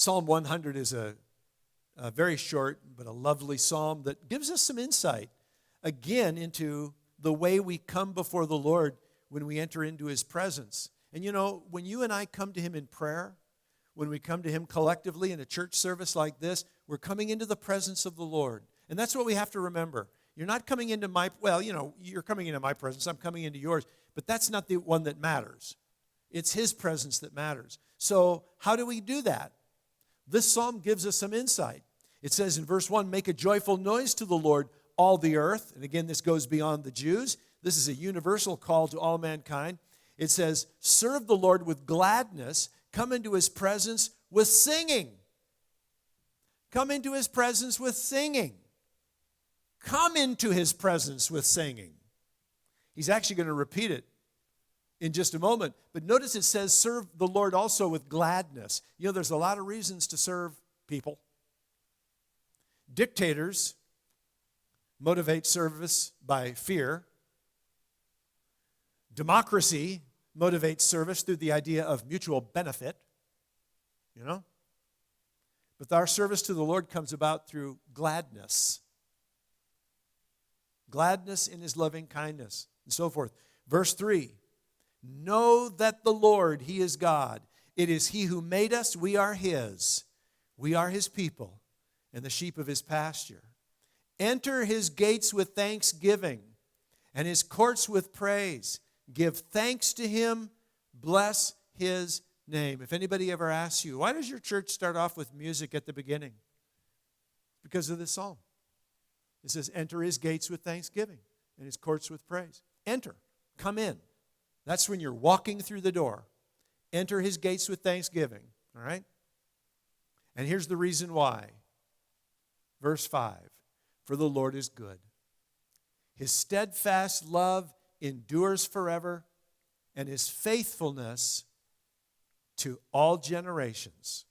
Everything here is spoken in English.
Psalm 100 is a very short but a lovely psalm that gives us some insight, again, into the way we come before the Lord when we enter into His presence. And you know, when you and I come to Him in prayer, when we come to Him collectively in a church service like this, we're coming into the presence of the Lord. And that's what we have to remember. You're not coming into you're coming into my presence, I'm coming into yours, but that's not the one that matters. It's His presence that matters. So how do we do that? This psalm gives us some insight. It says in verse 1, make a joyful noise to the Lord, all the earth. And again, this goes beyond the Jews. This is a universal call to all mankind. It says, serve the Lord with gladness. Come into His presence with singing. Come into His presence with singing. Come into His presence with singing. He's actually going to repeat it in just a moment. But notice it says, serve the Lord also with gladness. You know, there's a lot of reasons to serve people. Dictators motivate service by fear. Democracy motivates service through the idea of mutual benefit, you know. But our service to the Lord comes about through gladness. Gladness in His loving kindness, and so forth. Verse 3, know that the Lord, He is God. It is He who made us. We are His. We are His people and the sheep of His pasture. Enter His gates with thanksgiving and His courts with praise. Give thanks to Him. Bless His name. If anybody ever asks you, why does your church start off with music at the beginning? Because of this psalm. It says, enter His gates with thanksgiving and His courts with praise. Enter. Come in. That's when you're walking through the door. Enter His gates with thanksgiving. All right? And here's the reason why. Verse 5. For the Lord is good. His steadfast love endures forever, and His faithfulness to all generations.